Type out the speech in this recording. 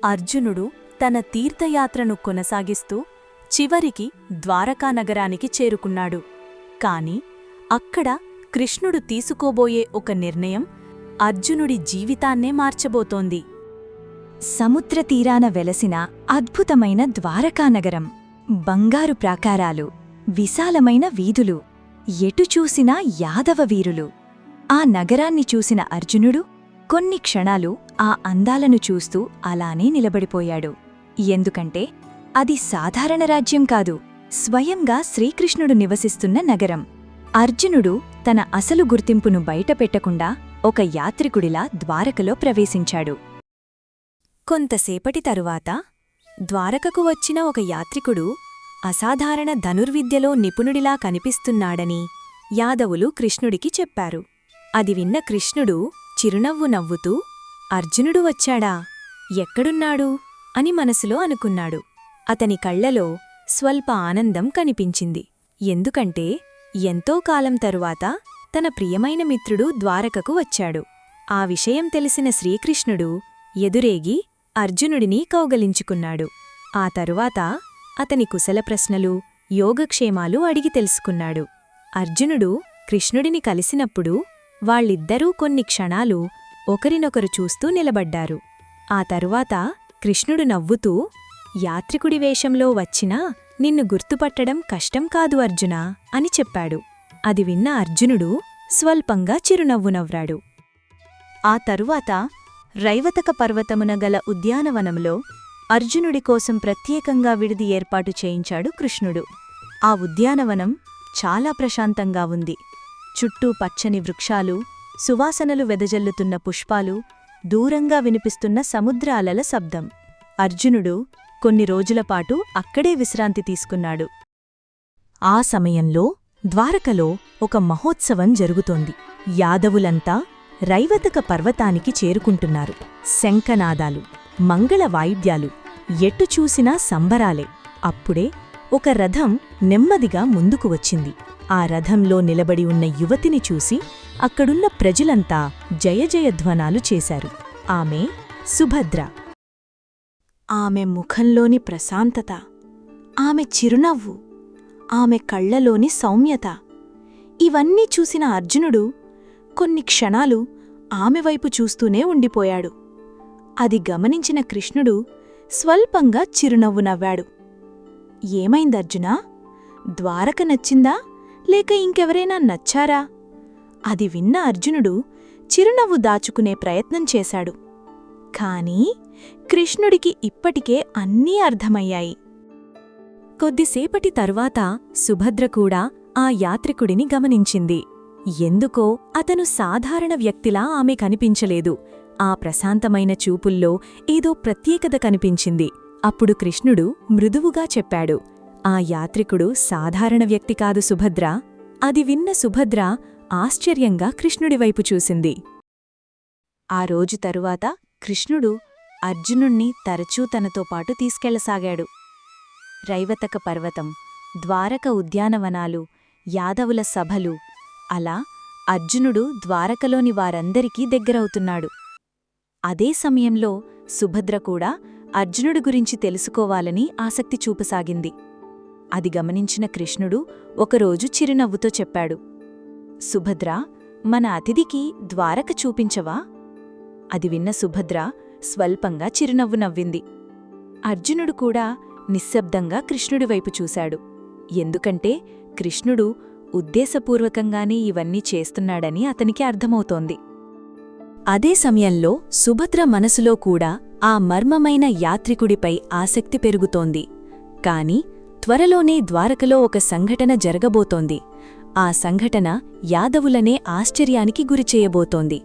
అర్జునుడు తన తీర్థయాత్రను కొనసాగిస్తూ చివరికి ద్వారకానగరానికి చేరుకున్నాడు. కాని అక్కడ కృష్ణుడు తీసుకోబోయే ఒక నిర్ణయం అర్జునుడి జీవితాన్నే మార్చబోతోంది. సముద్రతీరాన వెలసిన అద్భుతమైన ద్వారకానగరం, బంగారు ప్రాకారాలు, విశాలమైన వీధులు, ఎటుచూసినా యాదవ వీరులు. ఆ నగరాన్ని చూసిన అర్జునుడు కొన్ని క్షణాలు ఆ అందాలను చూస్తూ అలానే నిలబడిపోయాడు. ఎందుకంటే అది సాధారణ రాజ్యం కాదు, స్వయంగా శ్రీకృష్ణుడు నివసిస్తున్న నగరం. అర్జునుడు తన అసలు గుర్తింపును బయటపెట్టకుండా ఒక యాత్రికుడిలా ద్వారకలో ప్రవేశించాడు. కొంతసేపటి తరువాత ద్వారకకు వచ్చిన ఒక యాత్రికుడు అసాధారణ ధనుర్విద్యలో నిపుణుడిలా కనిపిస్తున్నాడని యాదవులు కృష్ణుడికి చెప్పారు. అది విన్న కృష్ణుడు చిరునవ్వు నవ్వుతూ, అర్జునుడు వచ్చాడా, ఎక్కడున్నాడు అని మనసులో అనుకున్నాడు. అతని కళ్లలో స్వల్ప ఆనందం కనిపించింది. ఎందుకంటే ఎంతో కాలం తరువాత తన ప్రియమైన మిత్రుడు ద్వారకకు వచ్చాడు. ఆ విషయం తెలిసిన శ్రీకృష్ణుడు ఎదురేగి అర్జునుడిని కౌగలించుకున్నాడు. ఆ తరువాత అతని కుశల ప్రశ్నలు, యోగక్షేమాలు అడిగి తెలుసుకున్నాడు. అర్జునుడు కృష్ణుడిని కలిసినప్పుడు వాళ్ళిద్దరూ కొన్ని క్షణాలు ఒకరినొకరు చూస్తూ నిలబడ్డారు. ఆ తరువాత కృష్ణుడు నవ్వుతూ, యాత్రికుడి వేషంలో వచ్చినా నిన్ను గుర్తుపట్టడం కష్టం కాదు అర్జునా అని చెప్పాడు. అది విన్న అర్జునుడు స్వల్పంగా చిరునవ్వు నవ్వాడు. ఆ తరువాత రైవతక పర్వతమున గల ఉద్యానవనంలో అర్జునుడి కోసం ప్రత్యేకంగా విడిది ఏర్పాటు చేయించాడు కృష్ణుడు. ఆ ఉద్యానవనం చాలా ప్రశాంతంగా ఉంది. చుట్టూ పచ్చని వృక్షాలు, సువాసనలు వెదజల్లుతున్న పుష్పాలు, దూరంగా వినిపిస్తున్న సముద్ర అలల శబ్దం. అర్జునుడు కొన్ని రోజులపాటు అక్కడే విశ్రాంతి తీసుకున్నాడు. ఆ సమయంలో ద్వారకలో ఒక మహోత్సవం జరుగుతోంది. యాదవులంతా రైవతక పర్వతానికి చేరుకుంటున్నారు. శంఖనాదాలు, మంగళ వాయిద్యాలు, ఎటు చూసినా సంబరాలే. అప్పుడే ఒక రథం నెమ్మదిగా ముందుకు వచ్చింది. ఆ రథంలో నిలబడి ఉన్న యువతిని చూసి అక్కడున్న ప్రజలంతా జయజయధ్వనాలు చేశారు. ఆమె సుభద్ర. ఆమె ముఖంలోని ప్రశాంతత, ఆమె చిరునవ్వు, ఆమె కళ్లలోని సౌమ్యత, ఇవన్నీ చూసిన అర్జునుడు కొన్ని క్షణాలు ఆమె వైపు చూస్తూనే ఉండిపోయాడు. అది గమనించిన కృష్ణుడు స్వల్పంగా చిరునవ్వు నవ్వాడు. ఏమైందర్జునా? ద్వారక నచ్చిందా, లేక ఇంకెవరైనా నచ్చారా? అది విన్న అర్జునుడు చిరునవ్వు దాచుకునే ప్రయత్నం చేశాడు. కానీ కృష్ణుడికి ఇప్పటికే అన్నీ అర్థమయ్యాయి. కొద్దిసేపటి తరువాత సుభద్ర కూడా ఆ యాత్రికుడిని గమనించింది. ఎందుకో అతను సాధారణ వ్యక్తిలా ఆమె కనిపించలేదు. ఆ ప్రశాంతమైన చూపుల్లో ఏదో ప్రత్యేకత కనిపించింది. అప్పుడు కృష్ణుడు మృదువుగా చెప్పాడు, ఆ యాత్రికుడు సాధారణ వ్యక్తి కాదు సుభద్ర. అది విన్న సుభద్ర ఆశ్చర్యంగా కృష్ణుడివైపు చూసింది. ఆ రోజు తరువాత కృష్ణుడు అర్జునుణ్ణి తరచూ తనతో పాటు తీసుకెళ్లసాగాడు. రైవతక పర్వతం, ద్వారక ఉద్యానవనాలు, యాదవుల సభలు, అలా అర్జునుడు ద్వారకలోని వారందరికీ దగ్గరవుతున్నాడు. అదే సమయంలో సుభద్ర కూడా అర్జునుడి గురించి తెలుసుకోవాలని ఆసక్తి చూపసాగింది. అది గమనించిన కృష్ణుడు ఒకరోజు చిరునవ్వుతో చెప్పాడు, సుభద్ర, మన అతిథికి ద్వారక చూపించవా? అది విన్న సుభద్ర స్వల్పంగా చిరునవ్వు నవ్వింది. అర్జునుడు కూడా నిశ్శబ్దంగా కృష్ణుడివైపు చూశాడు. ఎందుకంటే కృష్ణుడు ఉద్దేశపూర్వకంగానే ఇవన్నీ చేస్తున్నాడని అతనికి అర్థమవుతోంది. అదే సమయంలో సుభద్ర మనసులో కూడా ఆ మర్మమైన యాత్రికుడిపై ఆసక్తి పెరుగుతోంది. కాని త్వరలోనే ద్వారకలో ఒక సంఘటన జరగబోతోంది. ఆ సంఘటన యాదవులనే ఆశ్చర్యానికి గురిచేయబోతోంది.